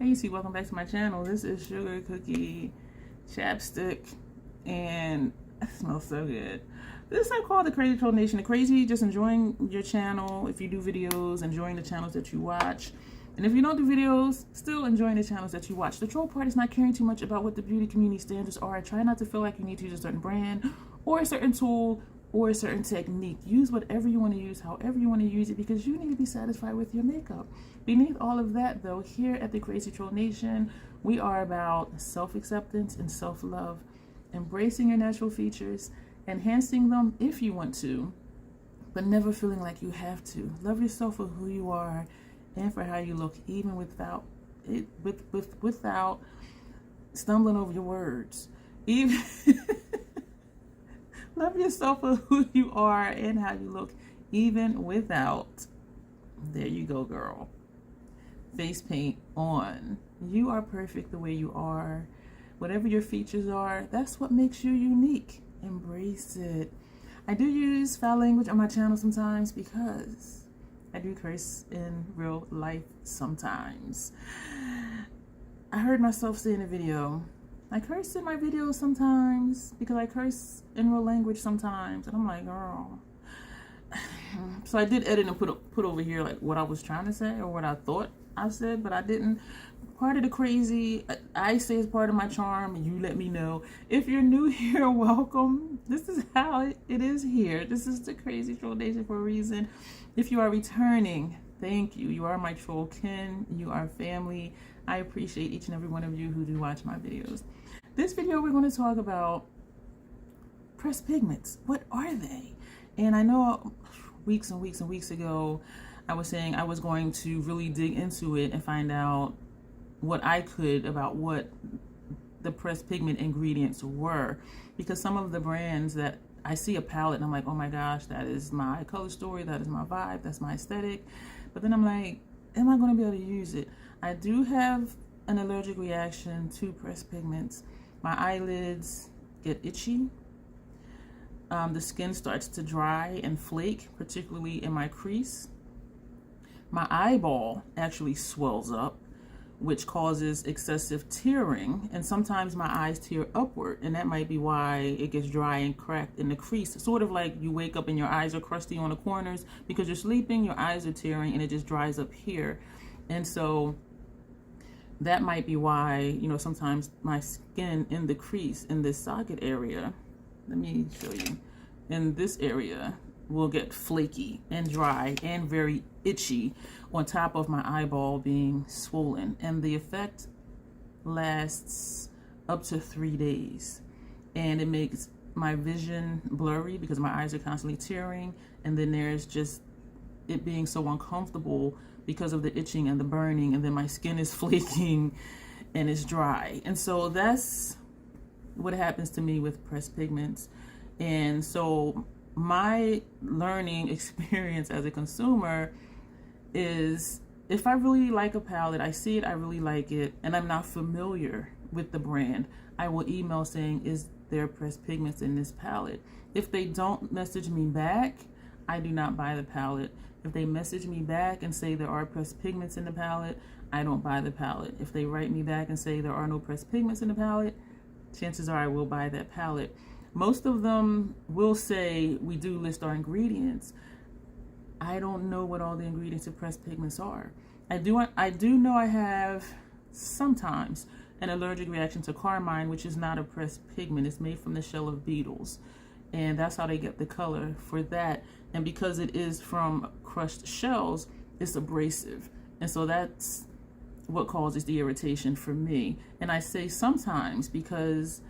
Hey YouTube, welcome back to my channel. This is Sugar Cookie Chapstick, and it smells so good. This I call the Crazy Troll Nation. The crazy, just enjoying your channel. If you do videos, enjoying the channels that you watch. And if you don't do videos, still enjoying the channels that you watch. The troll part is not caring too much about what the beauty community standards are. I try not to feel like you need to use a certain brand or a certain tool or a certain technique. Use whatever you want to use, however you want to use it, because you need to be satisfied with your makeup. Beneath all of that, though, here at the Crazy Troll Nation, we are about self-acceptance and self-love, embracing your natural features, enhancing them if you want to, but never feeling like you have to. Love yourself for who you are and for how you look, even without stumbling over your words. Even love yourself for who you are and how you look, even without, there you go, girl, face paint on. You are perfect the way you are. Whatever your features are, that's what makes you unique. Embrace it. I do use foul language on my channel sometimes because I do curse in real life sometimes. I heard myself say in a video, I curse in my videos sometimes because I curse in real language sometimes, and I'm like, girl. So I did edit and put over here like what I was trying to say or what I thought I said, but I didn't. Part of the crazy, I say, is part of my charm, and you let me know. If you're new here, welcome. This is how it is here. This is the Crazy Troll Nation for a reason. If you are returning, thank you. You are my troll kin. You are family. I appreciate each and every one of you who do watch my videos. This video, we're going to talk about pressed pigments. What are they? And I know weeks and weeks and weeks ago, I was saying I was going to really dig into it and find out what I could about what the pressed pigment ingredients were, because some of the brands that I see a palette and I'm like, oh my gosh, that is my color story, that is my vibe, that's my aesthetic. But then I'm like, am I going to be able to use it? I do have an allergic reaction to pressed pigments. My eyelids get itchy. The skin starts to dry and flake, particularly in my crease. My eyeball actually swells up, which causes excessive tearing, and sometimes my eyes tear upward, and that might be why it gets dry and cracked in the crease. Sort of like you wake up and your eyes are crusty on the corners because you're sleeping, your eyes are tearing, and it just dries up here. And so that might be why, you know, sometimes my skin in the crease, in this socket area, let me show you, in this area will get flaky and dry and very itchy on top of my eyeball being swollen. And the effect lasts up to 3 days. And it makes my vision blurry because my eyes are constantly tearing. And then there's just it being so uncomfortable because of the itching and the burning, and then my skin is flaking and it's dry. And so that's what happens to me with pressed pigments. And so my learning experience as a consumer is, if I really like a palette, I see it, I really like it, and I'm not familiar with the brand, I will email saying, is there pressed pigments in this palette? If they don't message me back, I do not buy the palette. If they message me back and say there are pressed pigments in the palette, I don't buy the palette. If they write me back and say there are no pressed pigments in the palette, chances are I will buy that palette. Most of them will say we do list our ingredients. I don't know what all the ingredients of pressed pigments are. I do know I have sometimes an allergic reaction to carmine, which is not a pressed pigment. It's made from the shell of beetles, and that's how they get the color for that. And because it is from crushed shells, it's abrasive, and so that's what causes the irritation for me. And I say sometimes because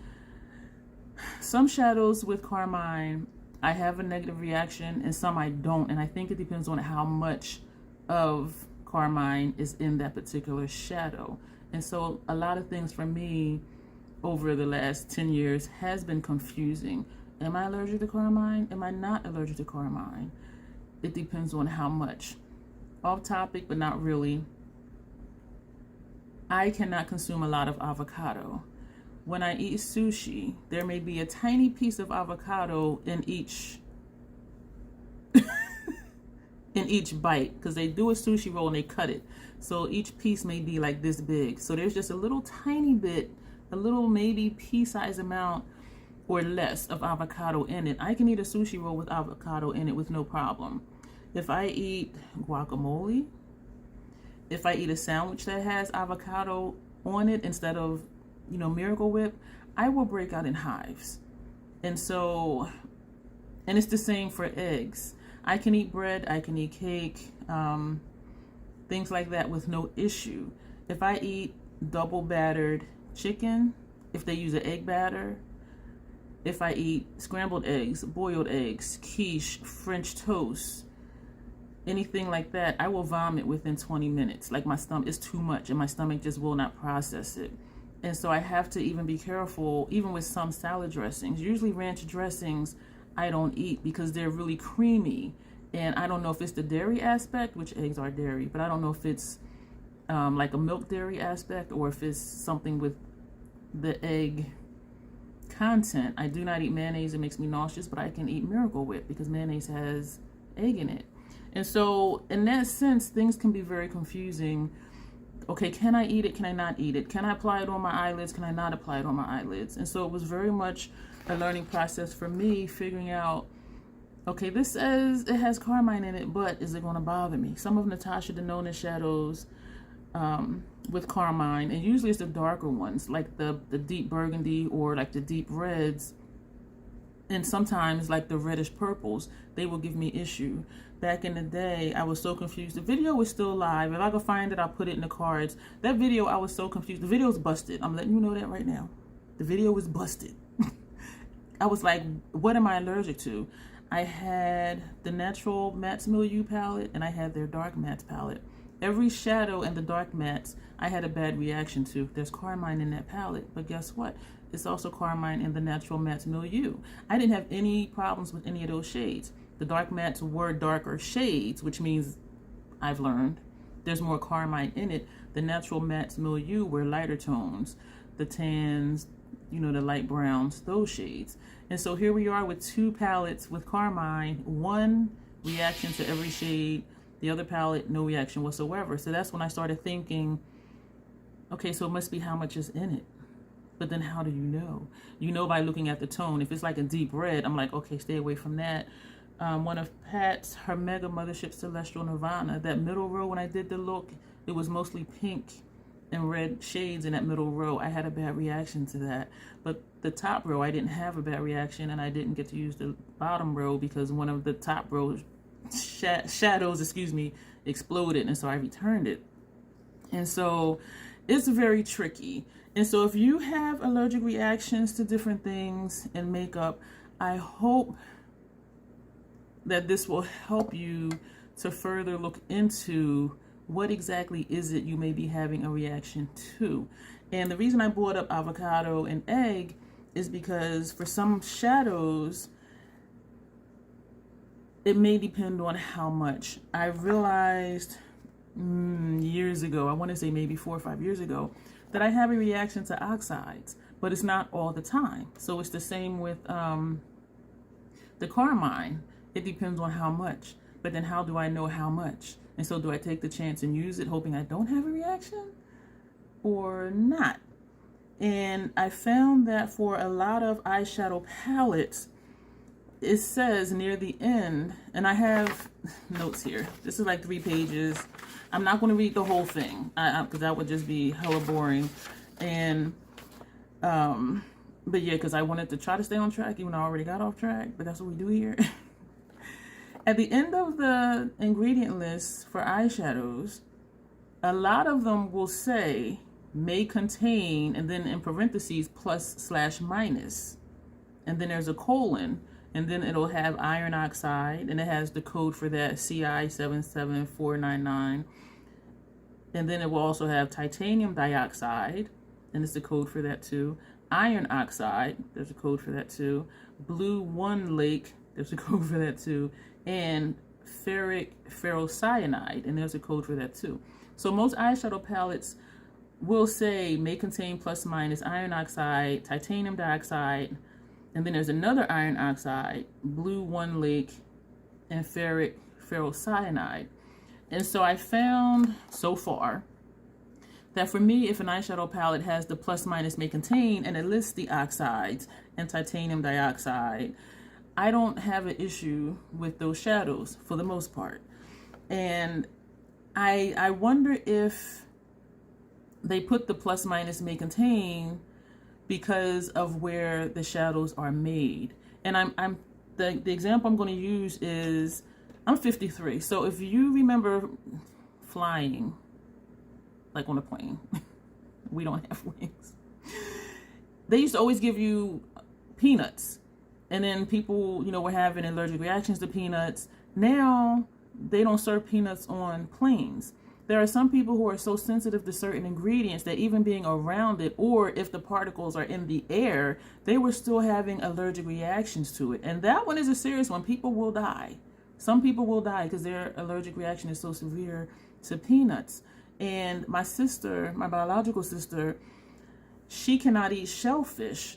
some shadows with carmine, I have a negative reaction, and some I don't. And I think it depends on how much of carmine is in that particular shadow. And so a lot of things for me over the last 10 years has been confusing. Am I allergic to carmine? Am I not allergic to carmine? It depends on how much. Off topic, but not really. I cannot consume a lot of avocado. When I eat sushi, there may be a tiny piece of avocado in each in each bite, because they do a sushi roll and they cut it. So each piece may be like this big. So there's just a little tiny bit, a little maybe pea-sized amount or less of avocado in it. I can eat a sushi roll with avocado in it with no problem. If I eat guacamole, if I eat a sandwich that has avocado on it instead of, you know, Miracle Whip, I will break out in hives. And so, and it's the same for eggs. I can eat bread, I can eat cake, things like that with no issue. If I eat double battered chicken, if they use an egg batter, if I eat scrambled eggs, boiled eggs, quiche, French toast, anything like that, I will vomit within 20 minutes. Like my stomach is too much and my stomach just will not process it. And so I have to even be careful, even with some salad dressings. Usually ranch dressings I don't eat because they're really creamy. And I don't know if it's the dairy aspect, which eggs are dairy, but I don't know if it's like a milk dairy aspect or if it's something with the egg content. I do not eat mayonnaise, it makes me nauseous, but I can eat Miracle Whip because mayonnaise has egg in it. And so in that sense, things can be very confusing. Okay, can I eat it? Can I not eat it? Can I apply it on my eyelids? Can I not apply it on my eyelids? And so it was very much a learning process for me, figuring out, okay, this says it has carmine in it, but is it going to bother me? Some of Natasha Denona shadows with carmine, and usually it's the darker ones, like the deep burgundy or like the deep reds, and sometimes like the reddish purples, they will give me issue. Back in the day, I was so confused. The video is still live. If I can find it, I'll put it in the cards. That video, I was so confused. The video is busted. I'm letting you know that right now. The video is busted. I was like, what am I allergic to? I had the natural mattes milieu palette and I had their dark mattes palette. Every shadow and the dark mattes I had a bad reaction to. There's carmine in that palette, but guess what? It's also carmine in the natural mattes milieu. I didn't have any problems with any of those shades. The dark mattes were darker shades, which means I've learned there's more carmine in it. The natural mattes milieu were lighter tones, the tans, you know, the light browns, those shades. And so here we are with two palettes with carmine, one reaction to every shade, the other palette, no reaction whatsoever. So that's when I started thinking, okay, so it must be how much is in it. But then how do you know? You know by looking at the tone. If it's like a deep red, I'm like, okay, stay away from that. One of Pat's, her Mega Mothership Celestial Nirvana, that middle row, when I did the look, it was mostly pink and red shades in that middle row. I had a bad reaction to that. But the top row, I didn't have a bad reaction, and I didn't get to use the bottom row because one of the top rows shadows, exploded, and so I returned it. And so it's very tricky. And so if you have allergic reactions to different things in makeup, I hope that this will help you to further look into what exactly is it you may be having a reaction to. And the reason I brought up avocado and egg is because for some shadows, it may depend on how much. I realized years ago, I want to say maybe 4 or 5 years ago, that I have a reaction to oxides, but it's not all the time. So it's the same with the carmine. It depends on how much. But then how do I know how much? And so do I take the chance and use it hoping I don't have a reaction or not? And I found that for a lot of eyeshadow palettes, it says near the end, and I have notes here. This is like 3 pages. I'm not going to read the whole thing because that would just be hella boring. And, but yeah, because I wanted to try to stay on track, even though I already got off track, but that's what we do here. At the end of the ingredient list for eyeshadows, a lot of them will say may contain, and then in parentheses, plus/minus. And then there's a colon, and then it'll have iron oxide, and it has the code for that, CI77499. And then it will also have titanium dioxide, and it's the code for that too. Iron oxide, there's a code for that too. Blue 1 lake, there's a code for that too. And ferric ferrocyanide, and there's a code for that too. So most eyeshadow palettes will say may contain plus/minus iron oxide, titanium dioxide, and then there's another iron oxide, blue 1 lake, and ferric ferrocyanide. And so I found so far that for me, if an eyeshadow palette has the plus minus may contain and it lists the oxides and titanium dioxide, I don't have an issue with those shadows for the most part. And I wonder if they put the plus minus may contain because of where the shadows are made. And the example I'm going to use is, I'm 53. So if you remember flying, like on a plane, we don't have wings. They used to always give you peanuts. And then people, you know, were having allergic reactions to peanuts. Now, they don't serve peanuts on planes. There are some people who are so sensitive to certain ingredients that even being around it, or if the particles are in the air, they were still having allergic reactions to it. And that one is a serious one. People will die. Some people will die because their allergic reaction is so severe to peanuts. And my sister, my biological sister, she cannot eat shellfish.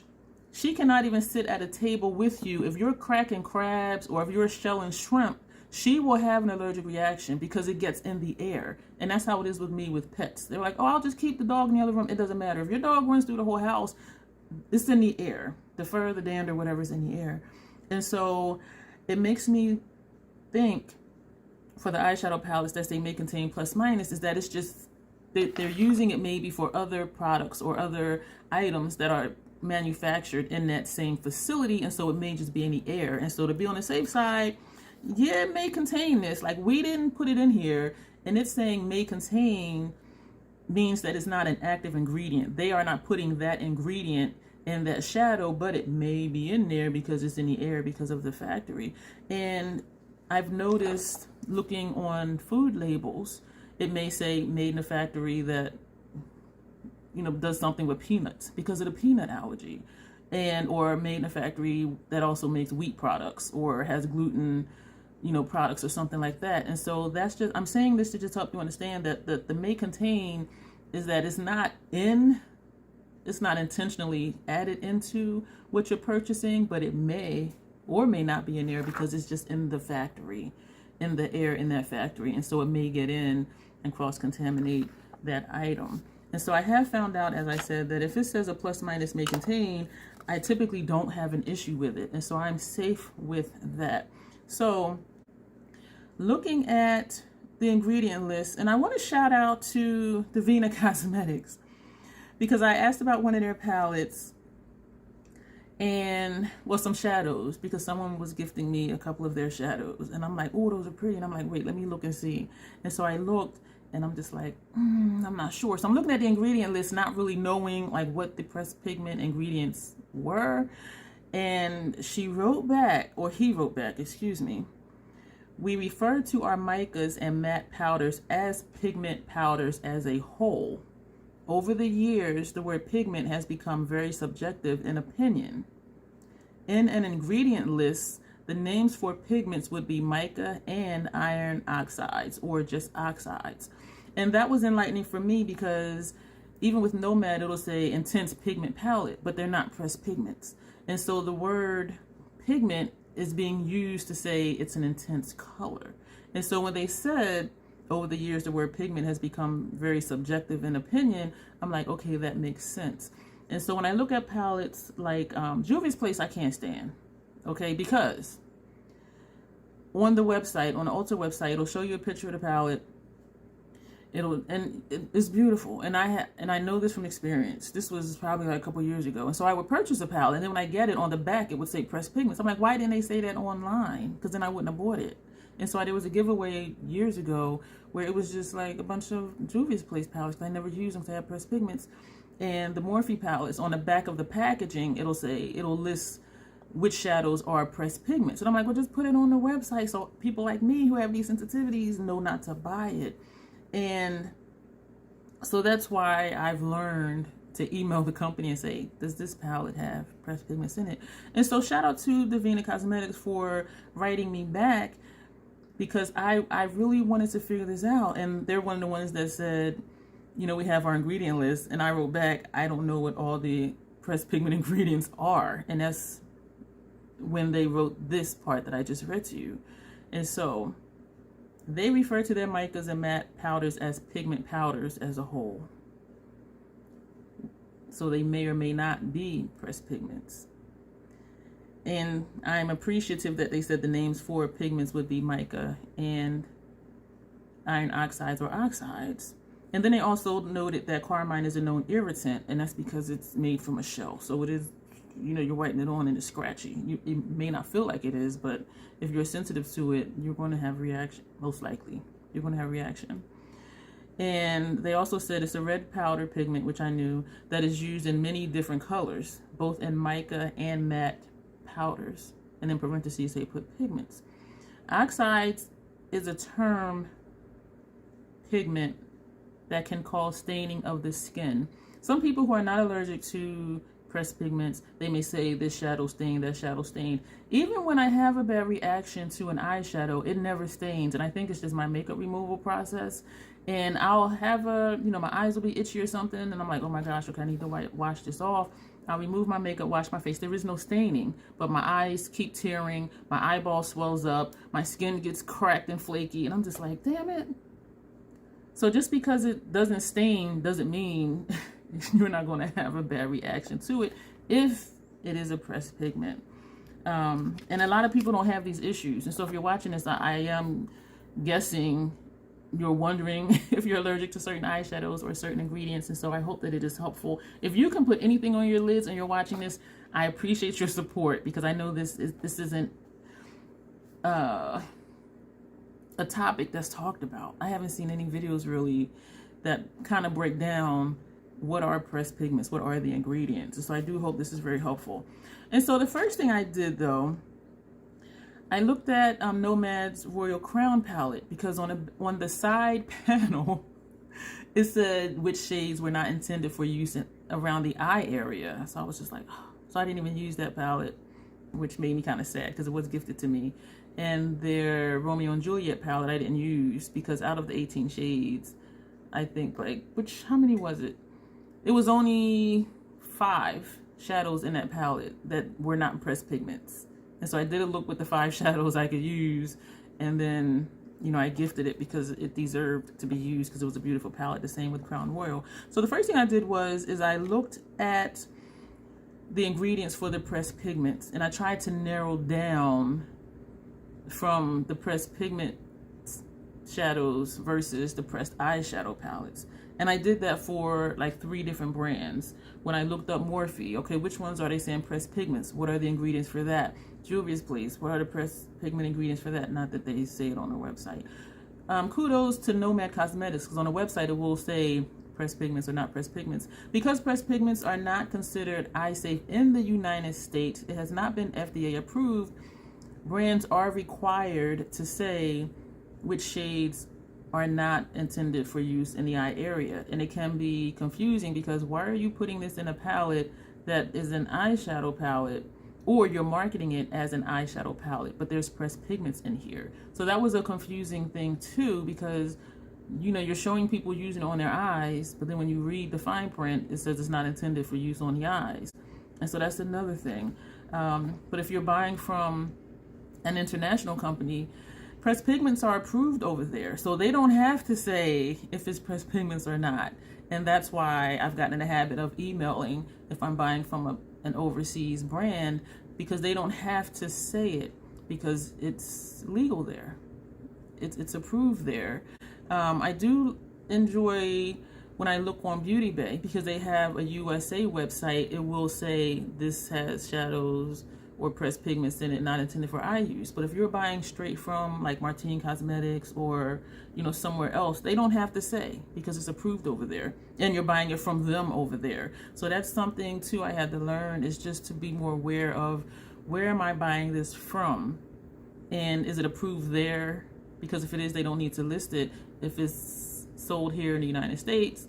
She cannot even sit at a table with you. If you're cracking crabs or if you're shelling shrimp, she will have an allergic reaction because it gets in the air. And that's how it is with me with pets. They're like, oh, I'll just keep the dog in the other room. It doesn't matter. If your dog runs through the whole house, it's in the air. The fur, the dander, whatever's in the air. And so it makes me think for the eyeshadow palettes that they may contain plus minus is that it's just, they're using it maybe for other products or other items that are manufactured in that same facility. And so it may just be in the air. And so to be on the safe side, yeah, it may contain this. Like, we didn't put it in here, and it's saying may contain means that it's not an active ingredient. They are not putting that ingredient in that shadow, but it may be in there because it's in the air because of the factory. And I've noticed looking on food labels, it may say made in a factory that, you know, does something with peanuts because of the peanut allergy, and or made in a factory that also makes wheat products or has gluten, you know, products or something like that. And so that's just, I'm saying this to just help you understand that the may contain is that it's not intentionally added into what you're purchasing, but it may or may not be in there because it's just in the factory, in the air in that factory. And so it may get in and cross-contaminate that item. And so I have found out, as I said, that if it says a plus minus may contain, I typically don't have an issue with it. And so I'm safe with that. So looking at the ingredient list, and I want to shout out to Divina Cosmetics because I asked about one of their palettes and, well, some shadows, because someone was gifting me a couple of their shadows. And I'm like, oh, those are pretty. And I'm like, wait, let me look and see. And so I looked, and I'm just like, I'm not sure. So I'm looking at the ingredient list, not really knowing like what the pressed pigment ingredients were. And she wrote back, or he wrote back, excuse me. We refer to our micas and matte powders as pigment powders as a whole. Over the years, the word pigment has become very subjective in opinion. In an ingredient list, the names for pigments would be mica and iron oxides, or just oxides. And that was enlightening for me because even with Nomad, it'll say intense pigment palette, but they're not pressed pigments. And so the word pigment is being used to say it's an intense color. And so when they said over the years the word pigment has become very subjective in opinion, I'm like, okay, that makes sense. And so when I look at palettes like Juvia's Place, I can't stand, okay, because on the website, on the Ulta website, it'll show you a picture of the palette. It's beautiful, and I know this from experience. This was probably like a couple years ago, and so I would purchase a palette, and then when I get it on the back, it would say pressed pigments. I'm like, why didn't they say that online? Because then I wouldn't have bought it. And so there was a giveaway years ago where it was just like a bunch of Juvia's Place palettes. I never used them to have pressed pigments, and the Morphe palettes on the back of the packaging, it'll list which shadows are pressed pigments. And I'm like, well, just put it on the website so people like me who have these sensitivities know not to buy it. And so that's why I've learned to email the company and say, does this palette have pressed pigments in it? And so shout out to Divina Cosmetics for writing me back, because I really wanted to figure this out. And they're one of the ones that said, you know, we have our ingredient list. And I wrote back, I don't know what all the pressed pigment ingredients are. And that's when they wrote this part that I just read to you. And so They refer to their micas and matte powders as pigment powders as a whole. So they may or may not be pressed pigments. And I'm appreciative that they said the names for pigments would be mica and iron oxides or oxides. And then they also noted that carmine is a known irritant, and that's because it's made from a shell. So it is, you know, you're wiping it on and it's scratchy. It may not feel like it is, but if you're sensitive to it, you're going to have reaction, most likely. You're going to have reaction. And they also said it's a red powder pigment, which I knew, that is used in many different colors, both in mica and matte powders. And in parentheses, they put pigments. Oxides is a term pigment that can cause staining of the skin. Some people who are not allergic to pressed pigments, they may say this shadow stain, that shadow stain. Even when I have a bad reaction to an eyeshadow, it never stains. And I think it's just my makeup removal process. And I'll have my eyes will be itchy or something. And I'm like, oh my gosh, okay, I need to wash this off. I'll remove my makeup, wash my face. There is no staining, but my eyes keep tearing. My eyeball swells up. My skin gets cracked and flaky. And I'm just like, damn it. So just because it doesn't stain doesn't mean you're not going to have a bad reaction to it if it is a pressed pigment. And a lot of people don't have these issues. And so if you're watching this, I am guessing you're wondering if you're allergic to certain eyeshadows or certain ingredients. And so I hope that it is helpful. If you can put anything on your lids and you're watching this, I appreciate your support, because I know this isn't a topic that's talked about. I haven't seen any videos really that kind of break down what are pressed pigments, what are the ingredients. And so I do hope this is very helpful. And so the first thing I did, though, I looked at Nomad's Royal Crown palette, because on the side panel it said which shades were not intended for use around the eye area. So I was just like, oh. So I didn't even use that palette, which made me kind of sad because it was gifted to me. And their Romeo and Juliet palette I didn't use, because out of the 18 shades, I think, how many was it? It was only 5 shadows in that palette that were not pressed pigments. And so I did a look with the 5 shadows I could use, and then, I gifted it because it deserved to be used because it was a beautiful palette. The same with Crown Royal. So the first thing I did is I looked at the ingredients for the pressed pigments, and I tried to narrow down from the pressed pigment shadows versus the pressed eyeshadow palettes. And I did that for like 3 different brands. When I looked up Morphe, okay, which ones are they saying pressed pigments? What are the ingredients for that? Juvia's Place, what are the pressed pigment ingredients for that? Not that they say it on their website. Kudos to Nomad Cosmetics, because on the website it will say pressed pigments or not pressed pigments. Because pressed pigments are not considered eye safe in the United States, it has not been FDA approved. Brands are required to say which shades are not intended for use in the eye area. And it can be confusing, because why are you putting this in a palette that is an eyeshadow palette, or you're marketing it as an eyeshadow palette, but there's pressed pigments in here? So that was a confusing thing too, because you're showing people using it on their eyes, but then when you read the fine print, it says it's not intended for use on the eyes. And so that's another thing. But if you're buying from an international company, pressed pigments are approved over there, so they don't have to say if it's pressed pigments or not. And that's why I've gotten in the habit of emailing if I'm buying from an overseas brand, because they don't have to say it, because it's legal there. It's approved there. I do enjoy when I look on Beauty Bay, because they have a USA website. It will say this has shadows or pressed pigments in it, not intended for eye use. But if you're buying straight from like Martine Cosmetics or somewhere else, they don't have to say, because it's approved over there, and you're buying it from them over there. So that's something too I had to learn, is just to be more aware of, where am I buying this from, and is it approved there? Because if it is, they don't need to list it. If it's sold here in the United States,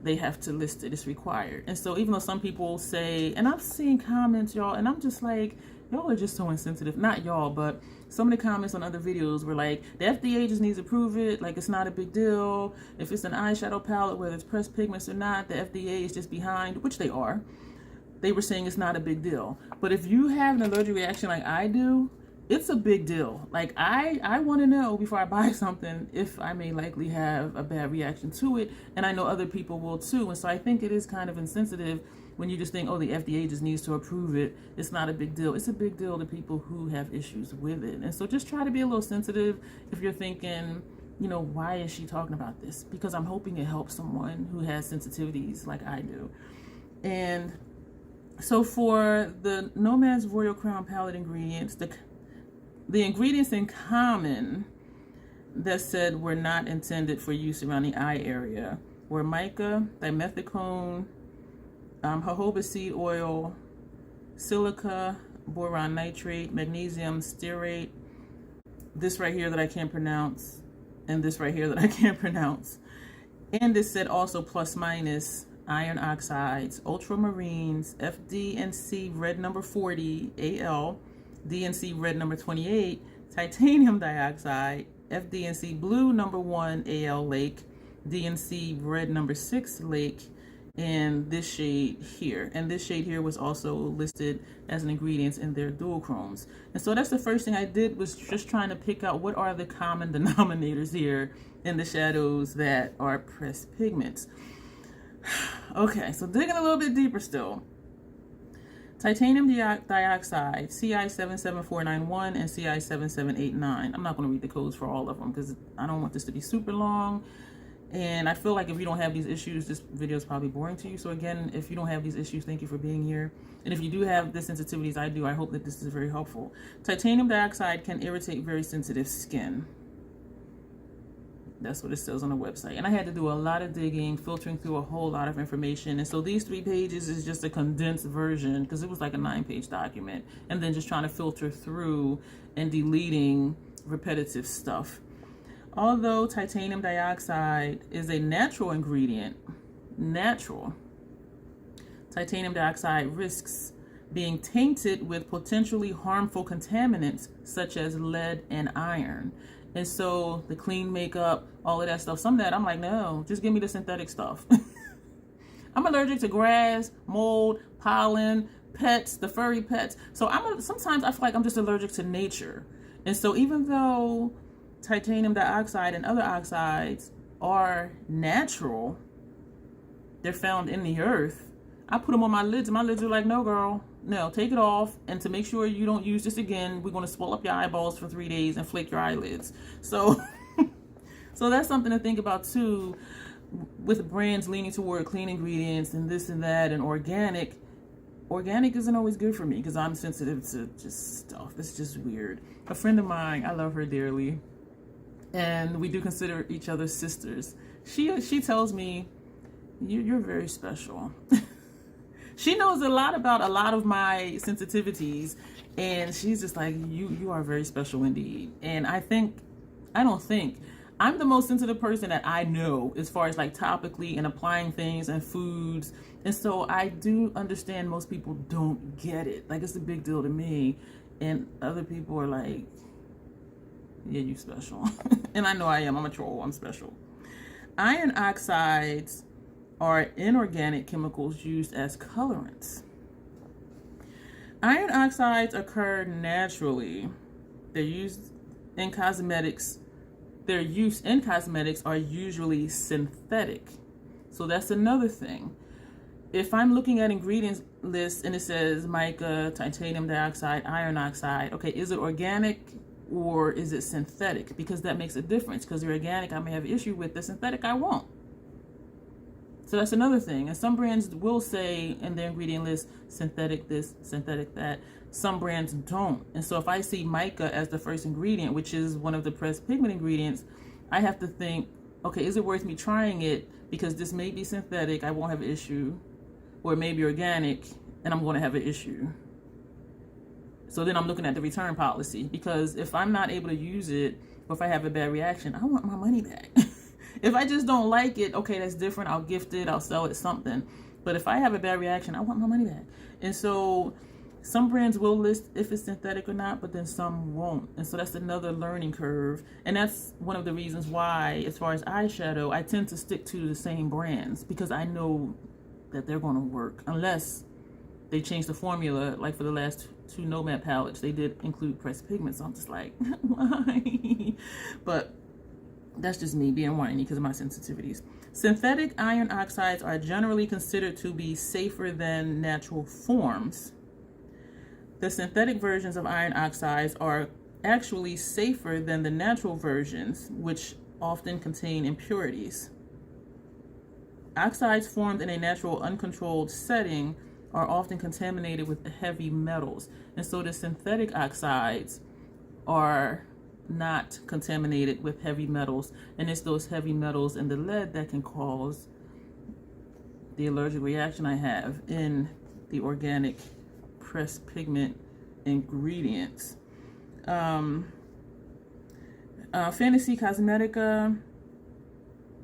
they have to list it. It's required. And so even though some people say, and I've seen comments, y'all, and I'm just like, y'all are just so insensitive. Not y'all, but some of the comments on other videos were like, the FDA just needs to prove it, like it's not a big deal. If it's an eyeshadow palette, whether it's pressed pigments or not, the FDA is just behind, which they are. They were saying it's not a big deal. But if you have an allergic reaction like I do, it's a big deal. Like I want to know before I buy something if I may likely have a bad reaction to it, and I know other people will too. And so I think it is kind of insensitive when you just think, oh, the FDA just needs to approve it. It's not a big deal. It's a big deal to people who have issues with it. And so just try to be a little sensitive if you're thinking, you know, why is she talking about this? Because I'm hoping it helps someone who has sensitivities like I do. And so for the Nomad's Royal Crown palette ingredients, the ingredients in common that said were not intended for use around the eye area were mica, dimethicone, jojoba seed oil, silica, boron nitrate, magnesium stearate, this right here that I can't pronounce, and this right here that I can't pronounce. And it said also plus minus iron oxides, ultramarines, FD&C red number 40 AL, DNC red number 28, titanium dioxide, FD&C blue number 1 AL lake, DNC red number 6 lake, and this shade here. And this shade here was also listed as an ingredient in their dual chromes. And so that's the first thing I did, was just trying to pick out what are the common denominators here in the shadows that are pressed pigments. Okay, so digging a little bit deeper still. Titanium dioxide, CI77491 and CI7789. I'm not going to read the codes for all of them because I don't want this to be super long. And I feel like if you don't have these issues, this video is probably boring to you. So again, if you don't have these issues, thank you for being here. And if you do have the sensitivities I do, I hope that this is very helpful. Titanium dioxide can irritate very sensitive skin. That's what it says on the website. And I had to do a lot of digging, filtering through a whole lot of information. And so these 3 pages is just a condensed version because it was like a 9-page document. And then just trying to filter through and deleting repetitive stuff. Although titanium dioxide is a natural ingredient, titanium dioxide risks being tainted with potentially harmful contaminants such as lead and iron. And so the clean makeup, all of that stuff, some of that I'm like, no, just give me the synthetic stuff. I'm allergic to grass, mold, pollen, pets, the furry pets. So sometimes I feel like I'm just allergic to nature. And so even though titanium dioxide and other oxides are natural, they're found in the earth, I put them on my lids and my lids are like, no girl, no, take it off. And to make sure you don't use this again, we're going to swell up your eyeballs for 3 days and flake your eyelids. So so that's something to think about too, with brands leaning toward clean ingredients and this and that and organic. Organic isn't always good for me because I'm sensitive to just stuff. It's just weird. A friend of mine, I love her dearly, and we do consider each other sisters. She tells me, you're very special. She knows a lot about a lot of my sensitivities, and she's just like, you are very special indeed. And I'm the most sensitive person that I know as far as like topically and applying things and foods. And so I do understand most people don't get it. Like, it's a big deal to me. And other people are like, yeah, you special. And I know I am. I'm a troll. I'm special. Iron oxides are inorganic chemicals used as colorants. Iron oxides occur naturally. They're used in cosmetics. Their use in cosmetics are usually synthetic. So that's another thing. If I'm looking at ingredients lists and it says mica, titanium dioxide, iron oxide, okay, is it organic or is it synthetic? Because that makes a difference. Because the organic I may have issue with, the synthetic I won't. So that's another thing. And some brands will say in their ingredient list, synthetic this, synthetic that. Some brands don't. And so if I see mica as the first ingredient, which is one of the pressed pigment ingredients, I have to think, okay, is it worth me trying it? Because this may be synthetic, I won't have an issue. Or it may be organic, and I'm going to have an issue. So then I'm looking at the return policy. Because if I'm not able to use it, or if I have a bad reaction, I want my money back. If I just don't like it, okay, that's different. I'll gift it, I'll sell it, something. But if I have a bad reaction, I want my money back. And so some brands will list if it's synthetic or not, but then some won't. And so that's another learning curve. And that's one of the reasons why, as far as eyeshadow, I tend to stick to the same brands because I know that they're going to work unless they changed the formula. Like for the last two Nomad palettes, they did include pressed pigments. So I'm just like, why? But that's just me being whiny because of my sensitivities. Synthetic iron oxides are generally considered to be safer than natural forms. The synthetic versions of iron oxides are actually safer than the natural versions, which often contain impurities. Oxides formed in a natural, uncontrolled setting are often contaminated with heavy metals. And so the synthetic oxides are not contaminated with heavy metals. And it's those heavy metals in the lead that can cause the allergic reaction I have in the organic pressed pigment ingredients. Fantasy Cosmetica,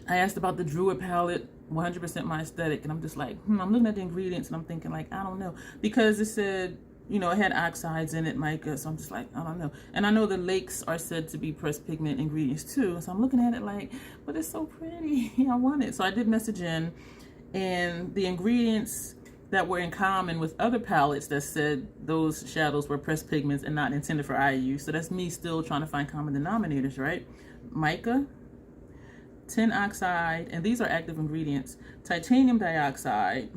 I asked about the Druid palette, 100% my aesthetic, and I'm just like, I'm looking at the ingredients and I'm thinking like, I don't know, because it said, you know, it had oxides in it, mica, so I'm just like, I don't know. And I know the lakes are said to be pressed pigment ingredients too, so I'm looking at it like, but it's so pretty, I want it. So I did message in, and the ingredients that were in common with other palettes that said those shadows were pressed pigments and not intended for eye use. So that's me still trying to find common denominators, right? Mica, tin oxide, and these are active ingredients, titanium dioxide,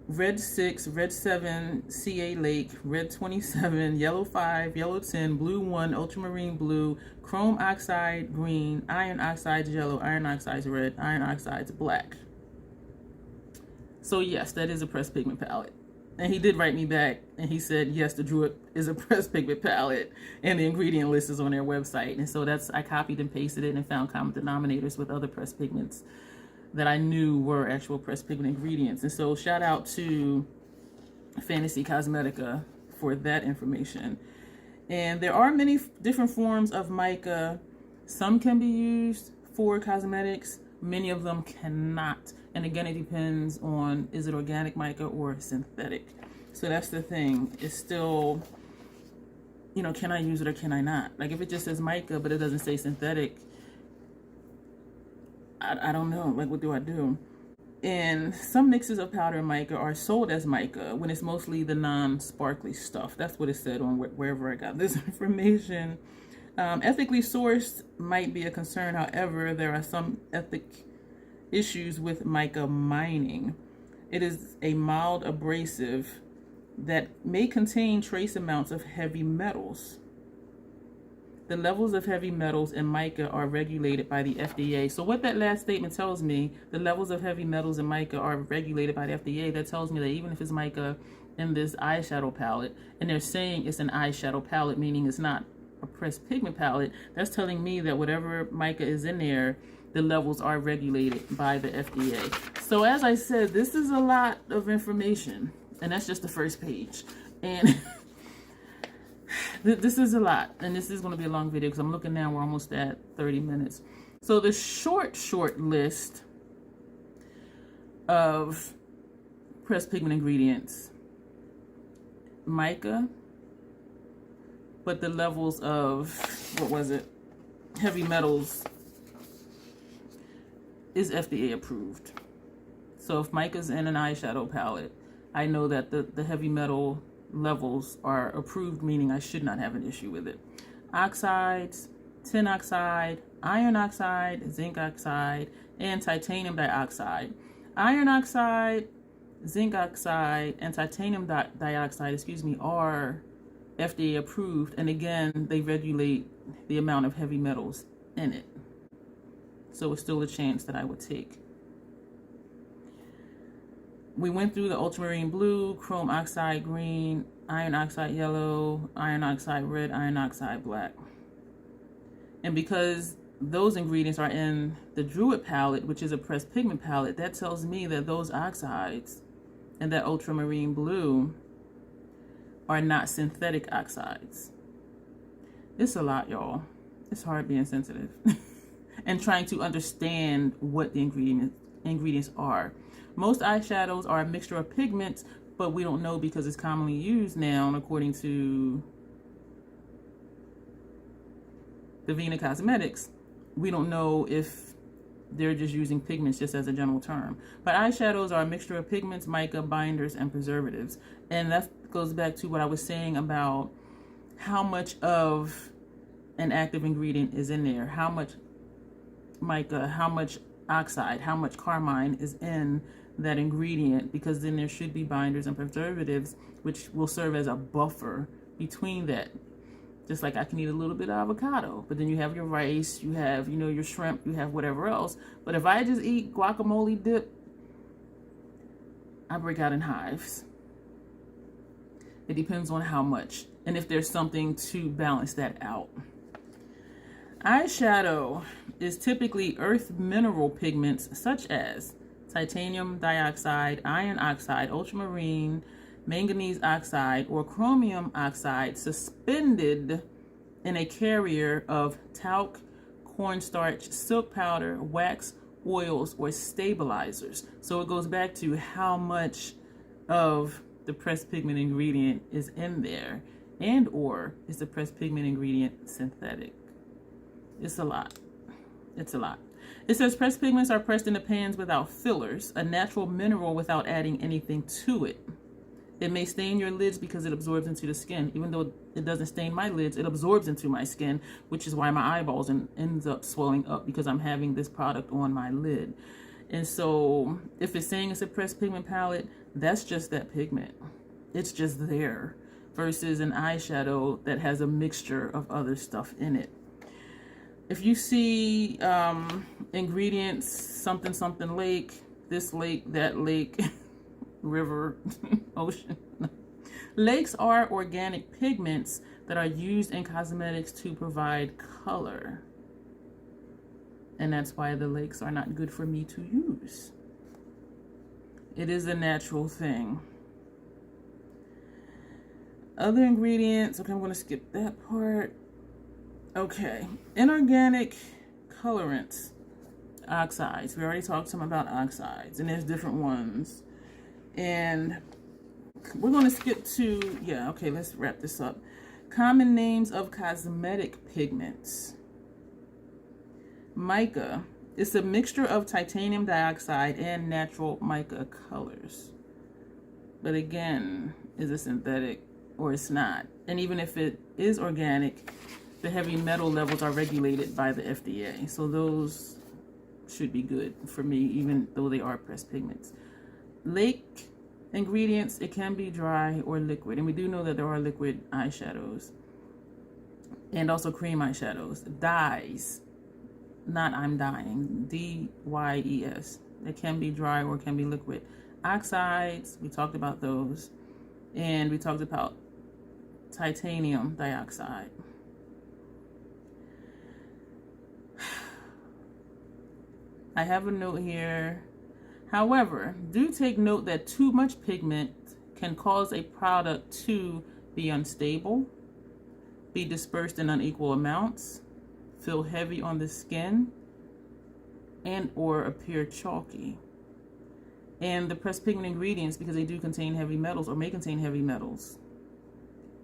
red 6, red 7, CA Lake, red 27, yellow 5, yellow 10, blue 1, ultramarine blue, chrome oxide green, iron oxides yellow, iron oxides red, iron oxides black. So yes, that is a pressed pigment palette. And he did write me back and he said, yes, the Druid is a pressed pigment palette and the ingredient list is on their website. And so I copied and pasted it and found common denominators with other pressed pigments that I knew were actual pressed pigment ingredients. And so shout out to Fantasy Cosmetica for that information. And there are many different forms of mica. Some can be used for cosmetics, many of them cannot. And again, it depends on, is it organic mica or synthetic? So that's the thing. It's still, you know, can I use it or can I not? Like if it just says mica, but it doesn't say synthetic, I don't know. Like, what do I do? And some mixes of powder and mica are sold as mica when it's mostly the non-sparkly stuff. That's what it said on wherever I got this information. Ethically sourced might be a concern. However, there are some ethic issues with mica mining. It is a mild abrasive that may contain trace amounts of heavy metals. The levels of heavy metals in mica are regulated by the FDA. So what that last statement tells me, the levels of heavy metals in mica are regulated by the FDA. That tells me that even if it's mica in this eyeshadow palette, and they're saying it's an eyeshadow palette, meaning it's not a pressed pigment palette, that's telling me that whatever mica is in there, the levels are regulated by the FDA. So as I said, this is a lot of information, and that's just the first page. And this is a lot, and this is going to be a long video because I'm looking now, we're almost at 30 minutes. So the short list of pressed pigment ingredients, mica, but the levels of, what was it, heavy metals is FDA approved. So if mica's in an eyeshadow palette, I know that the heavy metal levels are approved, meaning I should not have an issue with it. Oxides, tin oxide, iron oxide, zinc oxide, and titanium dioxide. Iron oxide, zinc oxide, and titanium dioxide, are FDA approved, and again, they regulate the amount of heavy metals in it. So it's still a chance that I would take. We went through the ultramarine blue, chrome oxide green, iron oxide yellow, iron oxide red, iron oxide black. And because those ingredients are in the Druid palette, which is a pressed pigment palette, that tells me that those oxides and that ultramarine blue are not synthetic oxides. It's a lot, y'all. It's hard being sensitive and trying to understand what the ingredients are. Most eyeshadows are a mixture of pigments, but we don't know because it's commonly used now, and according to Divina Cosmetics, we don't know if They're just using pigments just as a general term. But eyeshadows are a mixture of pigments, mica, binders, and preservatives. And that goes back to what I was saying about how much of an active ingredient is in there, how much mica, how much oxide, how much carmine is in that ingredient, because then there should be binders and preservatives which will serve as a buffer between that. Just like I can eat a little bit of avocado, but then you have your rice, you have, you know, your shrimp, you have whatever else. But if I just eat guacamole dip, I break out in hives. It depends on how much and if there's something to balance that out. Eyeshadow is typically earth mineral pigments such as titanium dioxide, iron oxide, ultramarine, manganese oxide, or chromium oxide suspended in a carrier of talc, cornstarch, silk powder, wax, oils, or stabilizers. So it goes back to how much of the pressed pigment ingredient is in there, and or is the pressed pigment ingredient synthetic. It's a lot. It's a lot. It says pressed pigments are pressed into pans without fillers, a natural mineral without adding anything to it. It may stain your lids because it absorbs into the skin. Even though it doesn't stain my lids, it absorbs into my skin, which is why my eyeballs ends up swelling up, because I'm having this product on my lid. And so if it's saying it's a pressed pigment palette, that's just that pigment. It's just there, versus an eyeshadow that has a mixture of other stuff in it. If you see ingredients, something, something lake, this lake, that lake, river, ocean. Lakes are organic pigments that are used in cosmetics to provide color. And that's why the lakes are not good for me to use. It is a natural thing. Other ingredients, okay, I'm going to skip that part. Okay, inorganic colorants, oxides. We already talked some about oxides, and there's different ones. And we're going to skip to, yeah, okay, let's wrap this up. Common names of cosmetic pigments. Mica. It's a mixture of titanium dioxide and natural mica colors. But again, is it synthetic or it's not? And even if it is organic, the heavy metal levels are regulated by the FDA. So those should be good for me, even though they are pressed pigments. Lake ingredients, it can be dry or liquid. And we do know that there are liquid eyeshadows. And also cream eyeshadows. Dyes. Not I'm dying. D-Y-E-S. It can be dry or it can be liquid. Oxides, we talked about those. And we talked about titanium dioxide. I have a note here. However, do take note that too much pigment can cause a product to be unstable, be dispersed in unequal amounts, feel heavy on the skin, and or appear chalky. And the pressed pigment ingredients, because they do contain heavy metals or may contain heavy metals,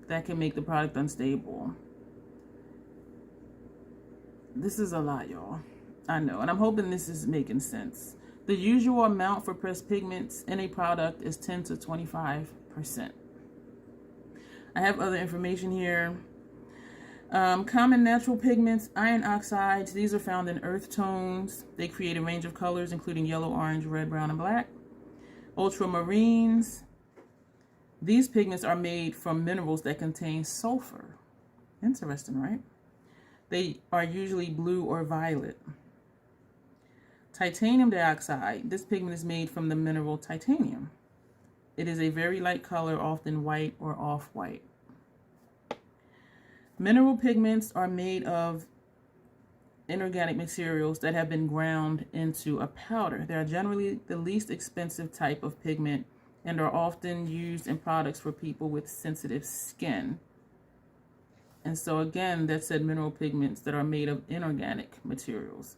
that can make the product unstable. This is a lot, y'all. I know, and I'm hoping this is making sense. The usual amount for pressed pigments in a product is 10 to 25%. I have other information here. Common natural pigments, iron oxides. These are found in earth tones. They create a range of colors, including yellow, orange, red, brown, and black. Ultramarines. These pigments are made from minerals that contain sulfur. Interesting, right? They are usually blue or violet. Titanium dioxide. This pigment is made from the mineral titanium. It is a very light color, often white or off-white. Mineral pigments are made of inorganic materials that have been ground into a powder. They are generally the least expensive type of pigment and are often used in products for people with sensitive skin. And so again, that said mineral pigments that are made of inorganic materials.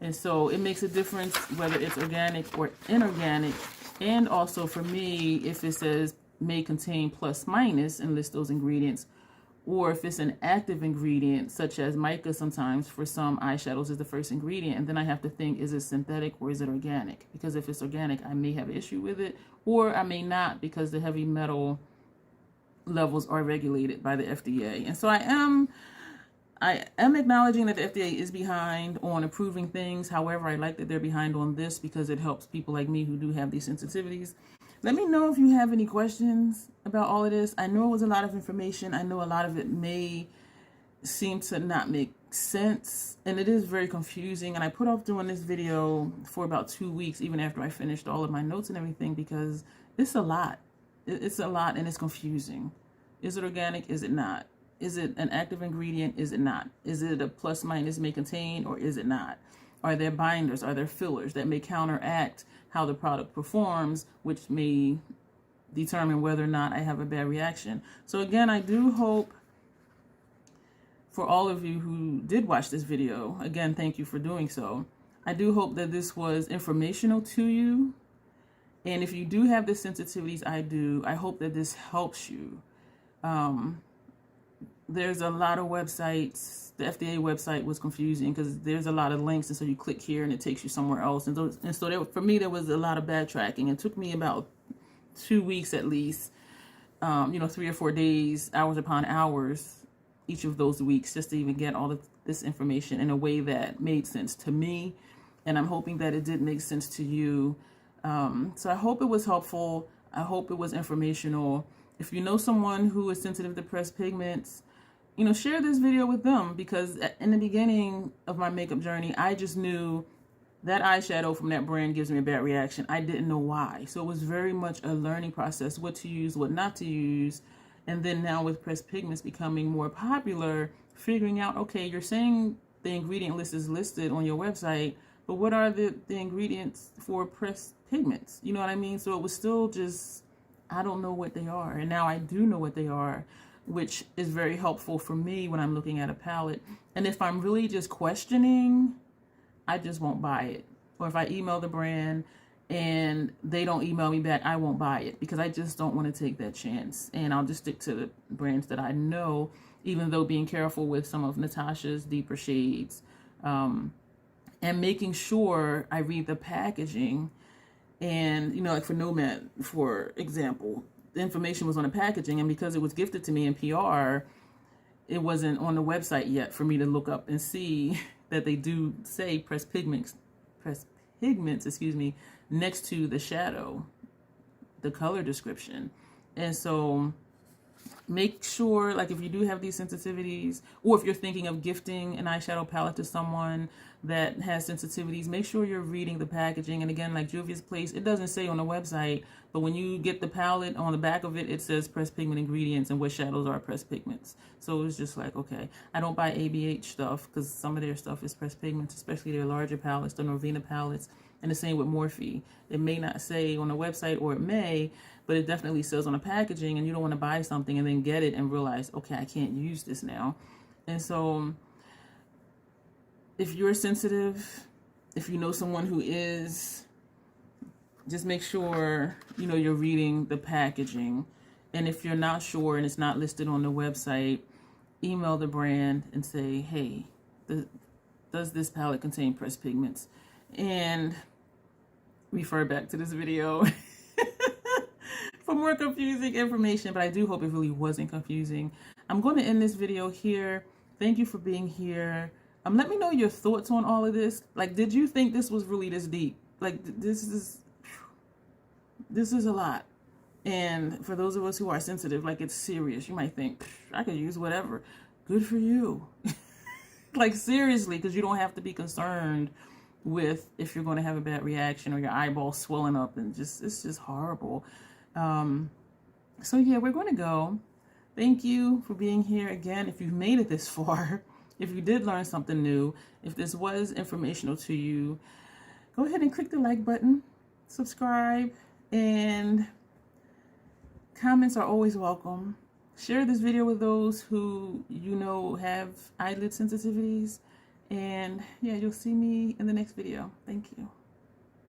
And so it makes a difference whether it's organic or inorganic. And also for me, if it says may contain plus minus and list those ingredients, or if it's an active ingredient, such as mica sometimes for some eyeshadows is the first ingredient, and then I have to think, is it synthetic or is it organic? Because if it's organic, I may have an issue with it, or I may not, because the heavy metal levels are regulated by the FDA. And so I am acknowledging that the FDA is behind on approving things. However, I like that they're behind on this because it helps people like me who do have these sensitivities. Let me know if you have any questions about all of this. I know it was a lot of information. I know a lot of it may seem to not make sense, and it is very confusing. And I put off doing this video for about 2 weeks, even after I finished all of my notes and everything, because it's a lot. It's a lot, and it's confusing. Is it organic? Is it not? Is it an active ingredient? Is it not? Is it a plus minus may contain, or is it not? Are there binders? Are there fillers that may counteract how the product performs, which may determine whether or not I have a bad reaction? So again, I do hope for all of you who did watch this video, again, thank you for doing so. I do hope that this was informational to you. And if you do have the sensitivities I hope that this helps you. There's a lot of websites. The FDA website was confusing because there's a lot of links, and so you click here and it takes you somewhere else. And so there, for me, there was a lot of backtracking. It took me about 2 weeks at least, 3 or 4 days, hours upon hours, each of those weeks, just to even get all of this information in a way that made sense to me. And I'm hoping that it did make sense to you. So I hope it was helpful. I hope it was informational. If you know someone who is sensitive to pressed pigments, share this video with them, because in the beginning of my makeup journey, I just knew that eyeshadow from that brand gives me a bad reaction. I didn't know why. So it was very much a learning process, what to use, what not to use. And then now with pressed pigments becoming more popular, figuring out, okay, you're saying the ingredient list is listed on your website, but what are the ingredients for pressed pigments? You know what I mean? So it was still just, I don't know what they are. And now I do know what they are, which is very helpful for me when I'm looking at a palette. And if I'm really just questioning, I just won't buy it. Or if I email the brand and they don't email me back, I won't buy it, because I just don't want to take that chance. And I'll just stick to the brands that I know, even though being careful with some of Natasha's deeper shades, and making sure I read the packaging. And, like for Nomad, for example, the information was on the packaging, and because it was gifted to me in PR, it wasn't on the website yet for me to look up and see that they do say pressed pigments, next to the shadow, the color description. And so make sure, like, if you do have these sensitivities, or if you're thinking of gifting an eyeshadow palette to someone that has sensitivities, make sure you're reading the packaging. And again, like Juvia's Place, it doesn't say on the website, but when you get the palette, on the back of it, it says pressed pigment ingredients and what shadows are pressed pigments. So it's just like, okay, I don't buy ABH stuff because some of their stuff is pressed pigments, especially their larger palettes, the Norvina palettes. And the same with Morphe. It may not say on the website, or it may, but it definitely says on the packaging, and you don't want to buy something and then get it and realize, okay, I can't use this now. And so if you're sensitive, if you know someone who is, just make sure, you're reading the packaging. And if you're not sure and it's not listed on the website, email the brand and say, hey, does this palette contain pressed pigments? And refer back to this video for more confusing information, but I do hope it really wasn't confusing. I'm going to end this video here. Thank you for being here. Let me know your thoughts on all of this. Like, did you think this was really this deep? Like, this is a lot. And for those of us who are sensitive, like, it's serious. You might think, I could use whatever. Good for you. Like, seriously, because you don't have to be concerned with if you're going to have a bad reaction or your eyeball swelling up, and it's just horrible. So yeah, we're going to go. Thank you for being here again. If you've made it this far, if you did learn something new, if this was informational to you, go ahead and click the like button, subscribe, and comments are always welcome. Share this video with those who have eyelid sensitivities. And yeah, you'll see me in the next video. Thank you.